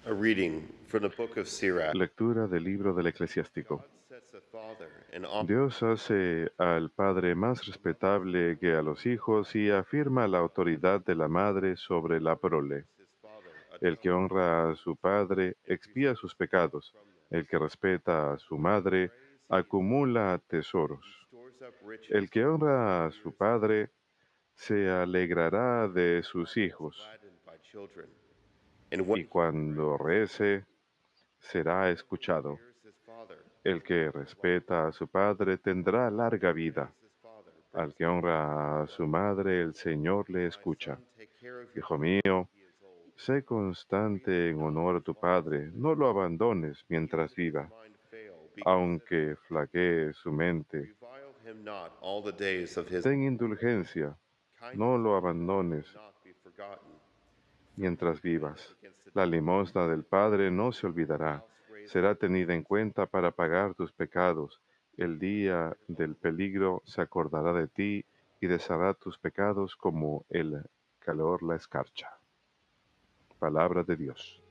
A reading from the book of Sirach. Lectura del libro del Eclesiástico. God sets a father and honors Dios hace al padre más respetable que a los hijos y afirma la autoridad de la madre sobre la prole. his father, El que atones honra a su padre expía sus pecados. from them. El que respeta a su madre acumula tesoros. Stores up riches El que honra a su padre se alegrará de sus hijos, gladdened by children. And when y cuando rece será escuchado. hears his father, El que respeta a su padre tendrá larga vida. his father Al brings que honra a su madre, el Señor le my escucha. son, take care of your Hijo father mío, when he is old. sé constante en honor a tu padre, no lo abandones Even mientras if his viva, mind fail, because of his aunque flaquee su mente. revile him not all the days of his Ten indulgencia, no kindness lo abandones will not be forgotten. mientras Forgiveness vivas. against the La limosna del Padre no se olvidará, house raised será tenida en cuenta para pagar tus pecados. El día del peligro se acordará de ti y deshará tus pecados como el calor la escarcha. Palabra de Dios.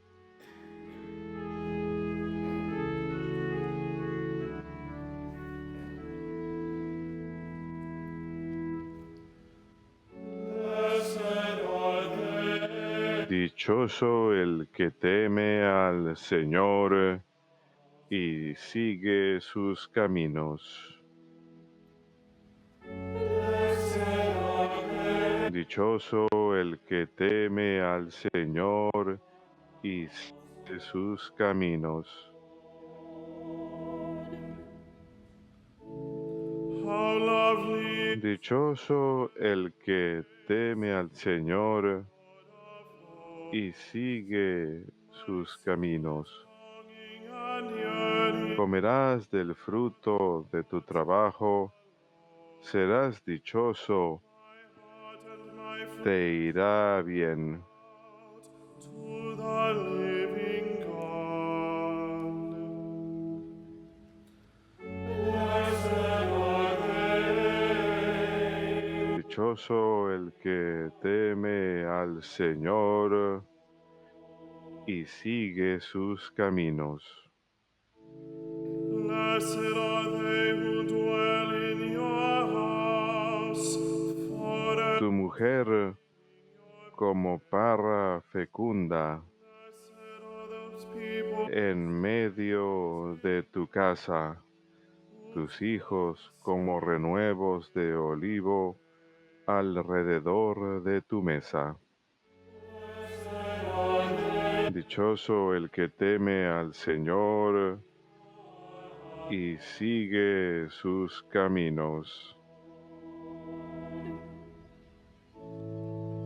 Dichoso el que teme al Señor y sigue sus caminos. Dichoso el que teme al Señor y sigue sus caminos. Dichoso el que teme al Señor y sigue sus caminos. Comerás del fruto de tu trabajo, serás dichoso, te irá bien. To the living God. Blessed are they. Dichoso el que teme al Señor y sigue sus caminos. Blessed are they who dwell in your house forever. Tu mujer como parra fecunda Blessed are those people en medio de tu casa, tus hijos como renuevos de olivo alrededor de tu mesa. Dichoso el que teme al Señor y sigue sus caminos.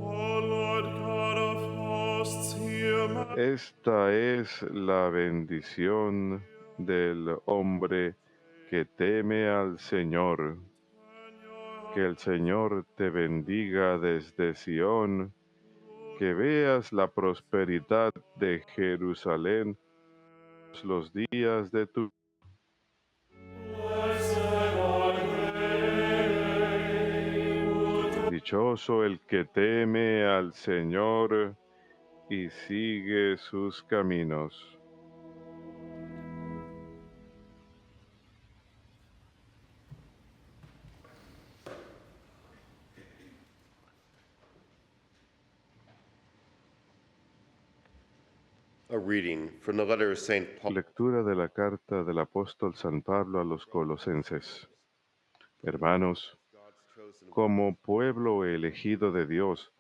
O Lord God of hosts, hear my Esta es la bendición del hombre que teme al Señor. Que el Señor te bendiga desde Sión, que veas la prosperidad de Jerusalén los días de tu. Dichoso el que teme al Señor y sigue sus caminos. A reading from the letter of St. Paul. Lectura de la carta del apóstol San Pablo a los Colosenses. Hermanos, God's chosen como pueblo elegido de Dios,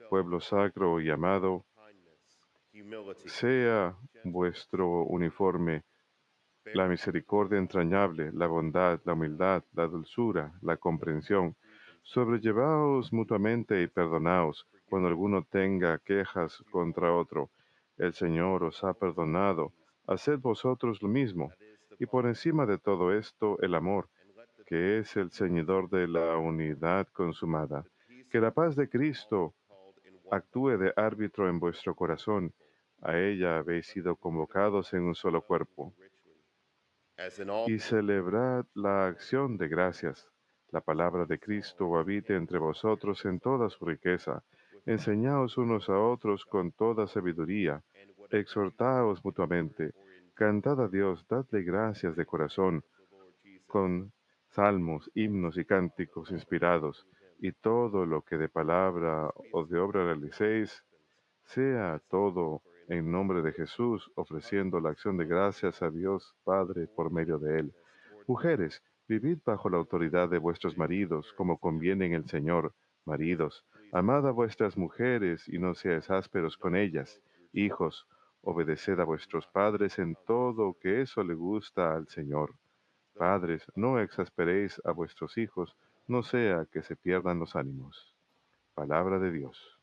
pueblo sacro y amado, kindness, humility, sea vuestro uniforme la misericordia entrañable, la bondad, la humildad, la dulzura, la comprensión. Sobrellevaos mutuamente y perdonaos cuando alguno tenga quejas contra otro. El Señor os ha perdonado. Haced vosotros lo mismo. Y por encima de todo esto, el amor, que es el ceñidor de la unidad consumada. Que la paz de Cristo actúe de árbitro en vuestro corazón. A ella habéis sido convocados en un solo cuerpo as in all y celebrad la acción de gracias. La palabra de Cristo habite entre vosotros en toda su riqueza. Enseñaos unos a otros con toda sabiduría. Exhortaos mutuamente, cantad a Dios, dadle gracias de corazón, con salmos, himnos y cánticos inspirados, y todo lo que de palabra o de obra realicéis, sea todo en nombre de Jesús, ofreciendo la acción de gracias a Dios Padre por medio de él. Mujeres, vivid bajo la autoridad de vuestros maridos, como conviene en el Señor. Maridos, amad a vuestras mujeres y no seáis ásperos con ellas. Hijos, obedeced a vuestros padres en todo, que eso le gusta al Señor. Padres, no exasperéis a vuestros hijos, no sea que se pierdan los ánimos. Palabra de Dios.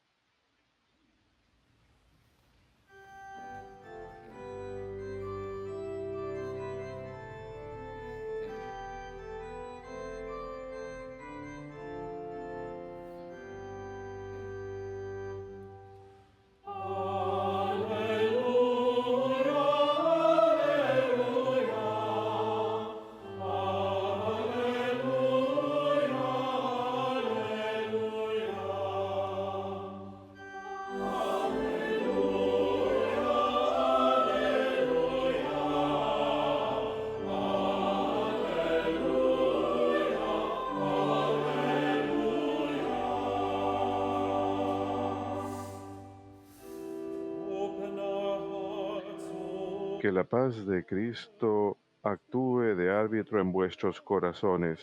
Open our hearts, O Que la paz de Cristo actúe de árbitro en vuestros corazones.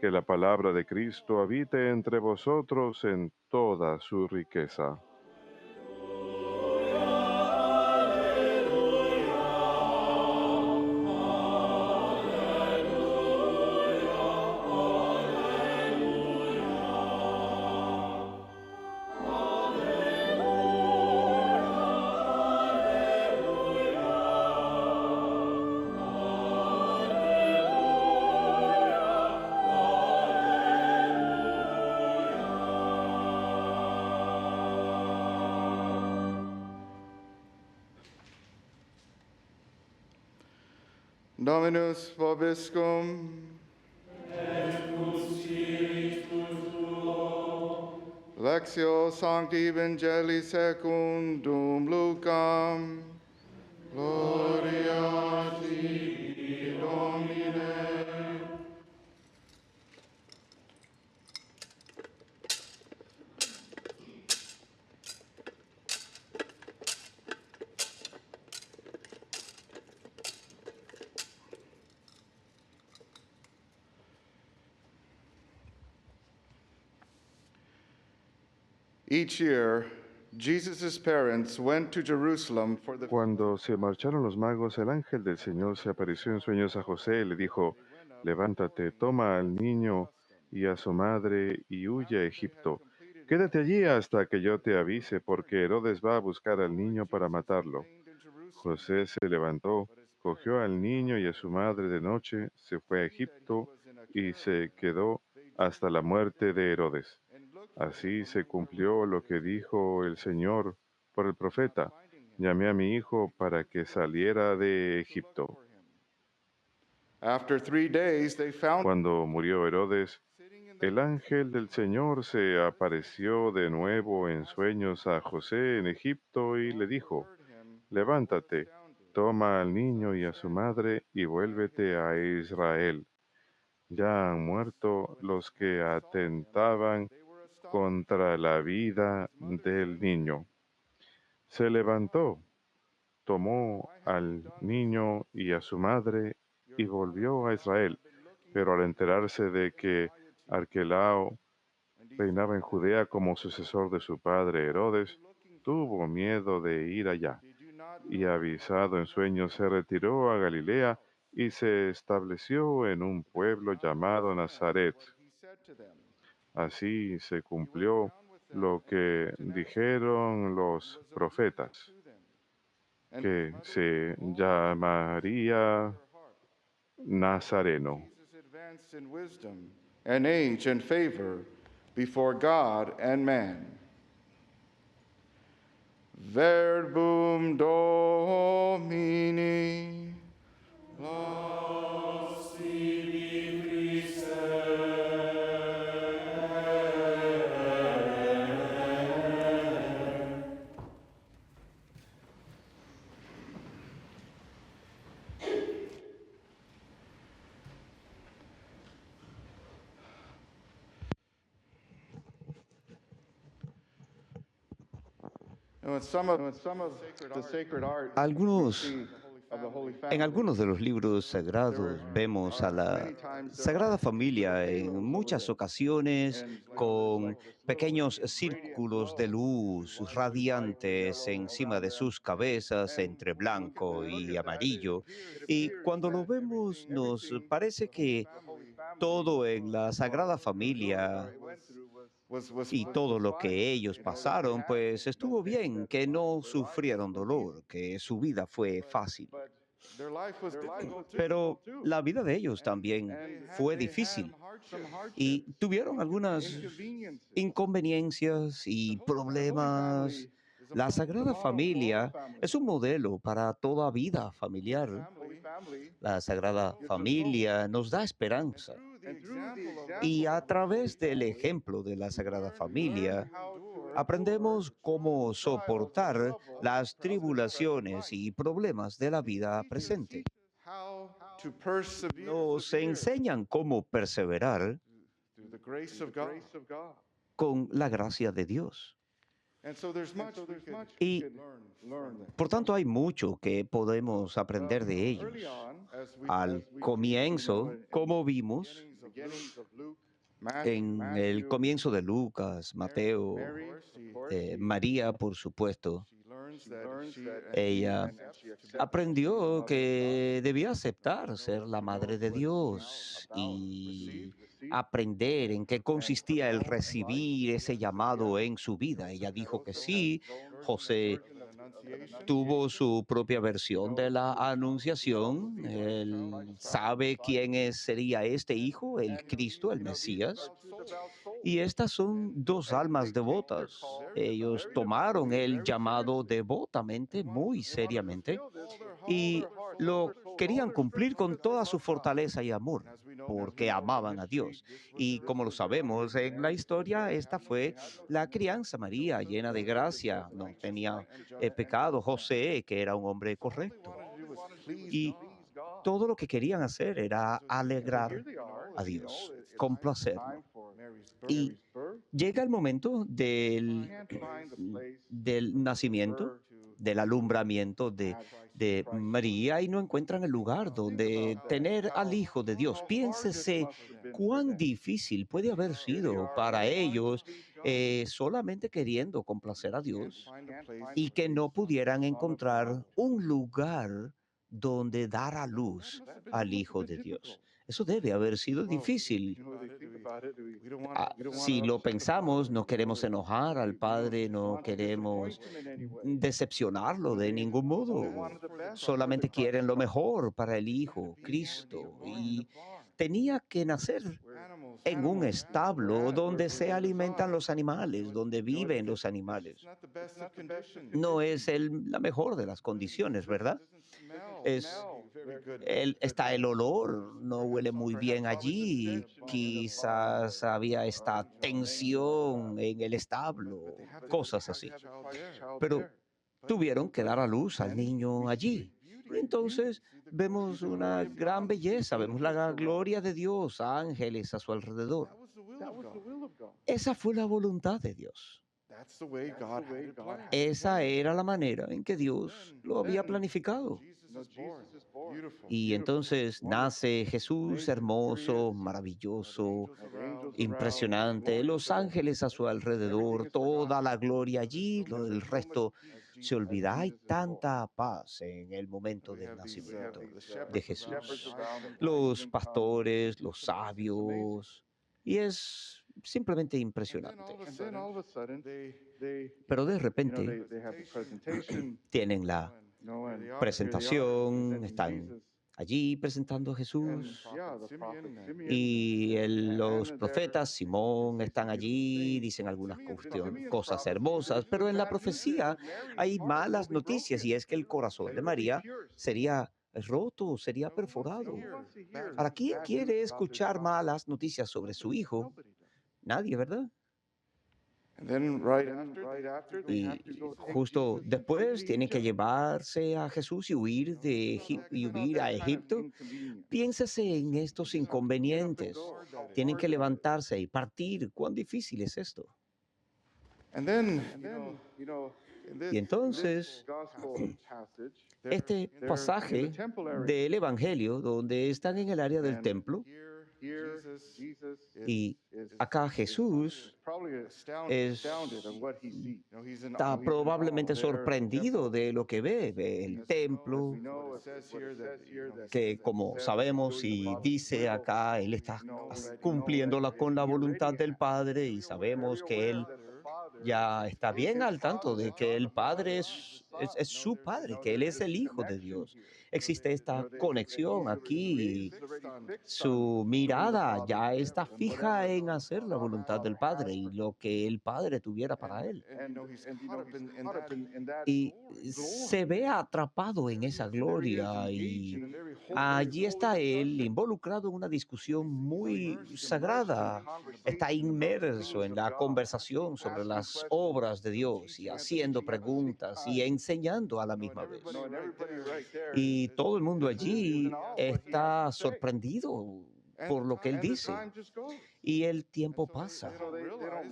Que la palabra de Cristo habite entre vosotros en toda su riqueza. Dominus vobiscum. Lectio Sancti Evangelii secundum Lucam. Gloria a ti, Domine. Each year, Jesus' parents went to Jerusalem for the Cuando se marcharon los magos, el ángel del Señor se apareció en sueños a José y le dijo, levántate, toma al niño y a su madre y huye a Egipto. Quédate allí hasta que yo te avise, porque Herodes va a buscar al niño para matarlo. José se levantó, cogió al niño y a su madre de noche, se fue a Egipto y se quedó hasta la muerte de Herodes. Así se cumplió lo que dijo el Señor por el profeta. Llamé a mi hijo para que saliera de Egipto. After 3 days, they found Cuando murió Herodes, el ángel del Señor se apareció de nuevo en sueños a José en Egipto y le dijo, levántate, toma al niño y a su madre y vuélvete a Israel. Ya han muerto los que atentaban contra la vida del niño. Se levantó, tomó al niño y a su madre y volvió a Israel. Pero al enterarse de que Arquelao reinaba en Judea como sucesor de su padre Herodes, tuvo miedo de ir allá. Y avisado en sueños se retiró a Galilea y se estableció en un pueblo llamado Nazaret. Así se cumplió lo que dijeron los profetas, que se llamaría Nazareno. Jesus advanced in wisdom and age and favor before God and man. Verbum Domini. In some of the sacred art Algunos, of the Holy Family, en algunos de los libros sagrados vemos a la Sagrada Familia en muchas ocasiones con pequeños círculos de luz radiantes encima de sus cabezas entre blanco y amarillo. Y cuando lo vemos nos parece que todo en la Sagrada Familia y todo lo que ellos pasaron, pues estuvo bien, que no sufrieron dolor, que su vida fue fácil. their life was Pero la vida de ellos también fue difícil y tuvieron algunas inconveniencias y problemas. La Sagrada Familia es un modelo para toda vida familiar. La Sagrada Familia nos da esperanza. Y a través del ejemplo de la Sagrada Familia, aprendemos cómo soportar las tribulaciones y problemas de la vida presente. how to persevere Nos enseñan cómo perseverar through the grace of God. con la gracia de Dios. And so there's much we could Y learn por tanto hay mucho que podemos aprender de ellos. Al comienzo, como vimos en el comienzo de Lucas, Mateo, María, por supuesto, ella aprendió que debía aceptar ser la madre de Dios y aprender en qué consistía el recibir ese llamado en su vida. Ella dijo que sí. José tuvo su propia versión de la anunciación. Él sabe sería este hijo, el Cristo, el Mesías. Y estas son dos almas devotas. Ellos tomaron el llamado devotamente, muy seriamente, y lo querían cumplir con toda su fortaleza y amor, porque amaban a Dios. Y como lo sabemos en la historia, esta fue la crianza María, llena de gracia, no tenía pecado. José, que era un hombre correcto. Y todo lo que querían hacer era alegrar a Dios, complacerlo. Y llega el momento del nacimiento, del alumbramiento de María y no encuentran el lugar donde tener al Hijo de Dios. Piénsese cuán difícil puede haber sido para ellos solamente queriendo complacer a Dios y que no pudieran encontrar un lugar donde dar a luz al Hijo de Dios. Eso debe haber sido difícil. Si lo pensamos, no queremos enojar al Padre, no queremos decepcionarlo de ningún modo. Solamente quieren lo mejor para el Hijo, Cristo. Y tenía que nacer en un establo donde se alimentan los animales, donde viven los animales. No es la mejor de las condiciones, ¿verdad? Está el olor, no huele muy bien allí. Quizás había esta tensión en el establo, cosas así. Pero tuvieron que dar a luz al niño allí. Y entonces vemos una gran belleza, vemos la gloria de Dios, ángeles a su alrededor. Esa fue la voluntad de Dios. Esa era la manera en que Dios lo había planificado. Y entonces nace Jesús hermoso, maravilloso, impresionante, los ángeles a su alrededor, toda la gloria allí, el resto se olvida. Hay tanta paz en el momento del nacimiento de Jesús. Los pastores, los sabios, y es simplemente impresionante. Pero de repente tienen la presentación, están allí presentando a Jesús. Y los profetas, Simón, están allí, dicen algunas cosas hermosas, pero en la profecía hay malas noticias y es que el corazón de María sería roto, sería perforado. ¿Para quién quiere escuchar malas noticias sobre su hijo? Nadie, ¿verdad? Y justo después tienen que llevarse a Jesús y huir a Egipto. Piénsese en estos inconvenientes. Tienen que levantarse y partir. ¿Cuán difícil es esto? Y entonces, este pasaje del Evangelio, donde están en el área del templo, y acá Jesús está probablemente sorprendido de lo que ve, ve el templo, que como sabemos y dice acá, él está con la voluntad del Padre y sabemos que él ya está bien al tanto de que el Padre es su Padre, que Él es el Hijo de Dios. Existe esta conexión aquí. Su mirada ya está fija en hacer la voluntad del Padre y lo que el Padre tuviera para Él. Y se ve atrapado en esa gloria y allí está él involucrado en una discusión muy sagrada. Está inmerso en la conversación sobre las obras de Dios y haciendo preguntas y enseñando a la misma vez. Y todo el mundo allí está sorprendido por lo que él dice. Y el tiempo pasa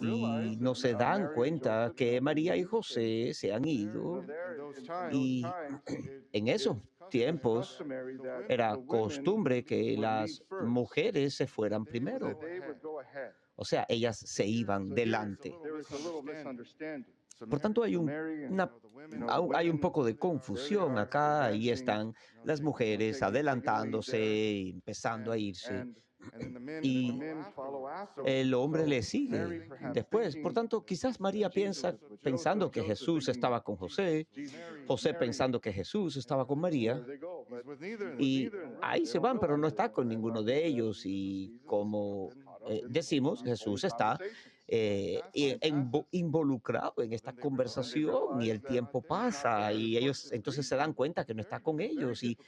y no se dan cuenta que María y José se han ido y en esos tiempos era costumbre que las mujeres se fueran primero. O sea, ellas se iban delante. Por tanto, hay un poco de confusión acá. Ahí están las mujeres adelantándose, empezando a irse. Y el hombre le sigue después. Por tanto, quizás María pensando que Jesús estaba con José, José pensando que Jesús estaba con María, y ahí se van, pero no está con ninguno de ellos. Y como decimos, Jesús está involucrado en esta conversación y el tiempo pasa y ellos entonces se dan cuenta que no está con ellos y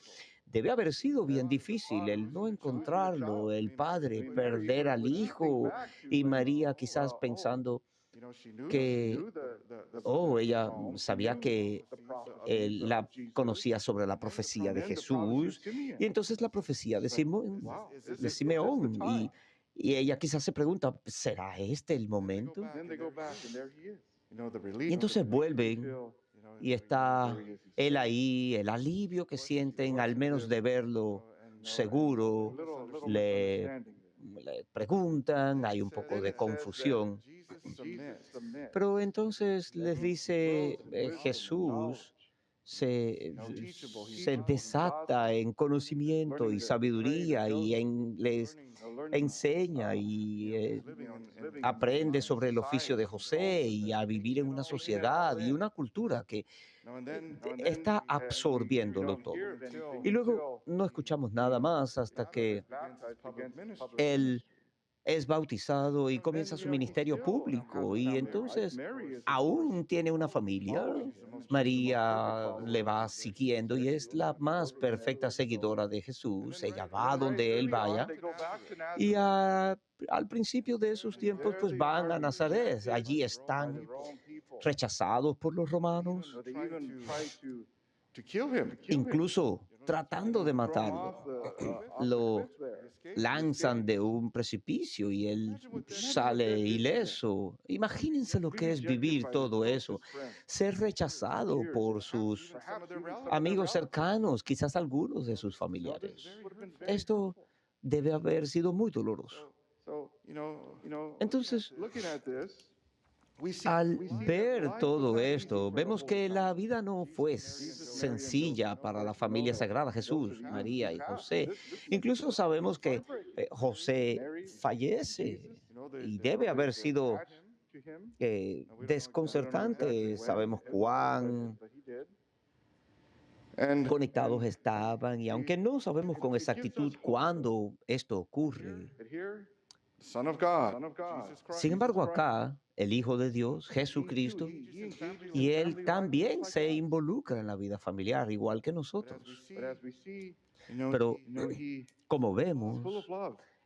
debe haber sido bien difícil el no encontrarlo, el padre perder al hijo y María quizás pensando que, oh, ella sabía que él la conocía sobre la profecía de Jesús y entonces la profecía de Simeón y ella quizás se pregunta, ¿será este el momento? Y entonces vuelven y está él ahí, el alivio que sienten al menos de verlo seguro, le preguntan, hay un poco de confusión, pero entonces les dice Jesús, se desata en conocimiento y sabiduría y les enseña y aprende sobre el oficio de José y a vivir en una sociedad y una cultura que está absorbiéndolo todo. Y luego no escuchamos nada más hasta que él es bautizado y comienza su ministerio público y entonces aún tiene una familia. María le va siguiendo y es la más perfecta seguidora de Jesús. Ella va donde él vaya y al principio de esos tiempos pues van a Nazaret. Allí están rechazados por los romanos, incluso tratando de matarlo. Lo lanzan de un precipicio y él sale ileso. Imagínense lo que es vivir todo eso, ser rechazado por sus amigos cercanos, quizás algunos de sus familiares. Esto debe haber sido muy doloroso. Entonces, al ver todo esto, vemos que la vida no fue sencilla para la familia sagrada, Jesús, María y José. Incluso sabemos que José fallece y debe haber sido desconcertante. Sabemos cuán conectados estaban y aunque no sabemos con exactitud cuándo esto ocurre, sin embargo acá el Hijo de Dios, Jesucristo, y Él también se involucra en la vida familiar, igual que nosotros. Pero como vemos,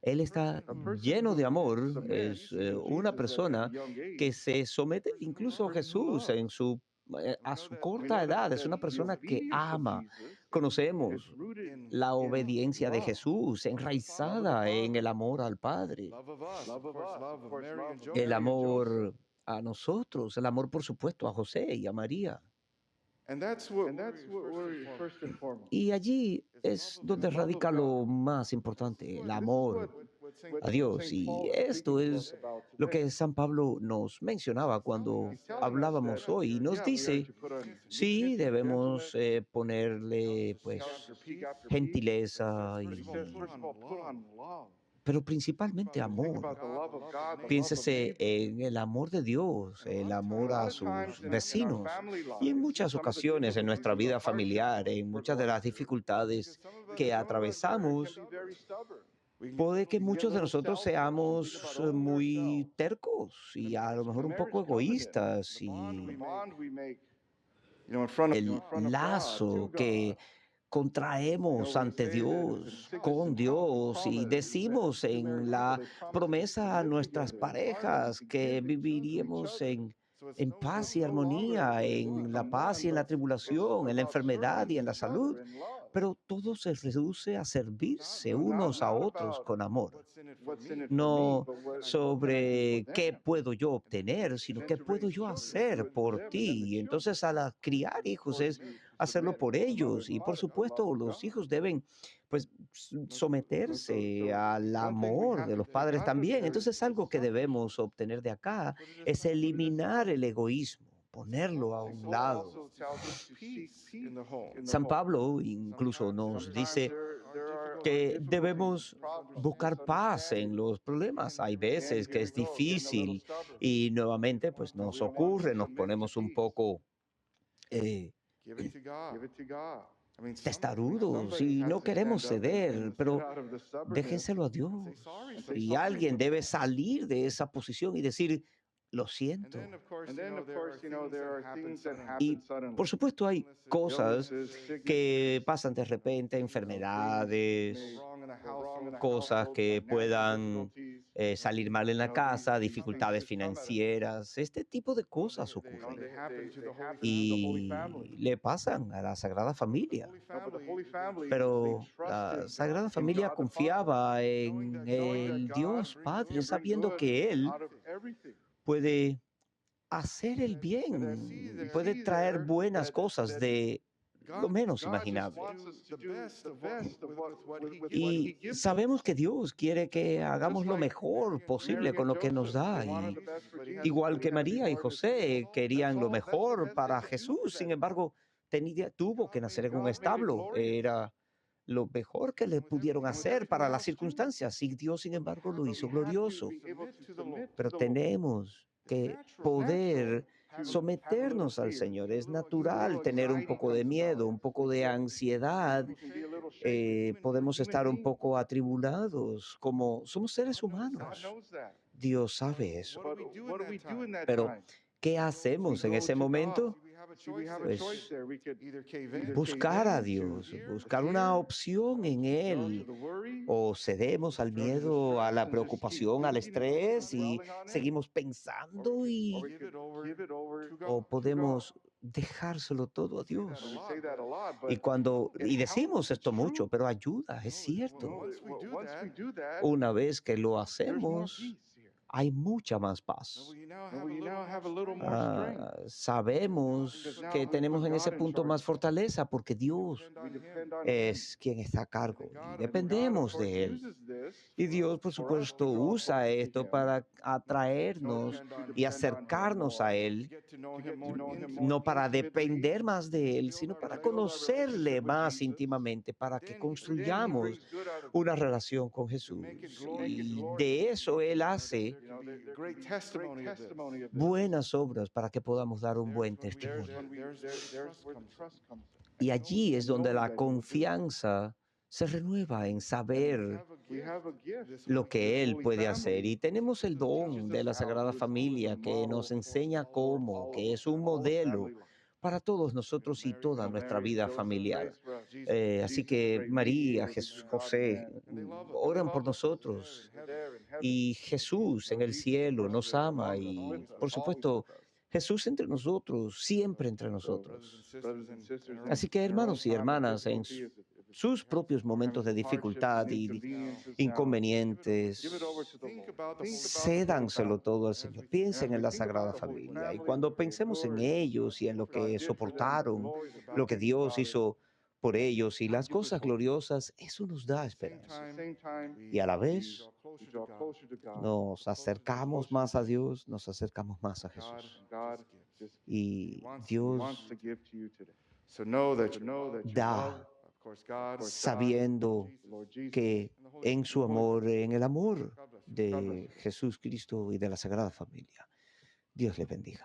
Él está lleno de amor, es una persona que se somete incluso a Jesús a su corta edad, es una persona que ama. Conocemos la obediencia de Jesús enraizada en el amor al Padre, el amor a nosotros, el amor, por supuesto, a José y a María. And that's what we're first and foremost. Y allí es donde radica lo más importante, el amor a Dios. Y esto es lo que San Pablo nos mencionaba cuando hablábamos hoy. Y nos dice, sí, debemos ponerle pues gentileza, pero principalmente amor. Piénsese en el amor de Dios, el amor a sus vecinos. Y en muchas ocasiones en nuestra vida familiar, en muchas de las dificultades que atravesamos, puede que muchos de nosotros seamos muy tercos y a lo mejor un poco egoístas, y el lazo que contraemos ante Dios, con Dios, y decimos en la promesa a nuestras parejas que viviríamos en paz y armonía, en la paz y en la tribulación, en la enfermedad y en la salud, pero todo se reduce a servirse unos a otros con amor. No sobre qué puedo yo obtener, sino qué puedo yo hacer por ti. Y entonces, al criar hijos es hacerlo por ellos. Y por supuesto, los hijos deben pues someterse al amor de los padres también. Entonces, algo que debemos obtener de acá es eliminar el egoísmo, ponerlo a un lado. San Pablo incluso nos dice que debemos buscar paz en los problemas. Hay veces que es difícil y nuevamente pues nos ocurre, nos ponemos un poco testarudos y no queremos ceder, pero déjenselo a Dios. Y alguien debe salir de esa posición y decir, lo siento. Y por supuesto hay cosas que pasan de repente, enfermedades, cosas que puedan salir mal en la casa, dificultades financieras, este tipo de cosas ocurren y le pasan a la Sagrada Familia. Pero la Sagrada Familia confiaba en el Dios Padre, sabiendo que Él puede hacer el bien, puede traer buenas cosas de lo menos imaginable. Y sabemos que Dios quiere que hagamos lo mejor posible con lo que nos da. Y igual que María y José querían lo mejor para Jesús, sin embargo, tuvo que nacer en un establo. Era lo mejor que le pudieron hacer para las circunstancias. Y Dios, sin embargo, lo hizo glorioso. Pero tenemos que poder someternos al Señor. Es natural tener un poco de miedo, un poco de ansiedad. Podemos estar un poco atribulados, como somos seres humanos. Dios sabe eso. Pero, ¿qué hacemos en ese momento? Pues buscar a Dios, buscar una opción en Él, o cedemos al miedo, a la preocupación, al estrés y seguimos pensando, o podemos dejárselo todo a Dios. Y decimos esto mucho, pero ayuda, es cierto. Una vez que lo hacemos, hay mucha más paz. Sabemos que tenemos en ese punto más fortaleza porque Dios es quien está a cargo y dependemos de Él. Y Dios, por supuesto, usa esto para atraernos y acercarnos a Él, no para depender más de Él, sino para conocerle más íntimamente, para que construyamos una relación con Jesús. Y de eso Él hace buenas obras para que podamos dar un buen testimonio. Y allí es donde la confianza se renueva en saber lo que Él puede hacer. Y tenemos el don de la Sagrada Familia que nos enseña cómo, que es un modelo para todos nosotros y toda nuestra vida familiar. Así que María, Jesús, José, oran por nosotros. Y Jesús en el cielo nos ama y, por supuesto, Jesús entre nosotros, siempre entre nosotros. Así que, hermanos y hermanas, sus propios momentos de dificultad y inconvenientes, cédanselo todo al Señor. Piensen en la Sagrada Familia y cuando pensemos en ellos y en lo que soportaron, lo que Dios hizo por ellos y las cosas gloriosas, eso nos da esperanza. Y a la vez nos acercamos más a Dios, nos acercamos más a Jesús. Y Dios So know that da of course, God, sabiendo que en su amor, en el amor de Jesús Cristo y de la Sagrada Familia, Dios le bendiga.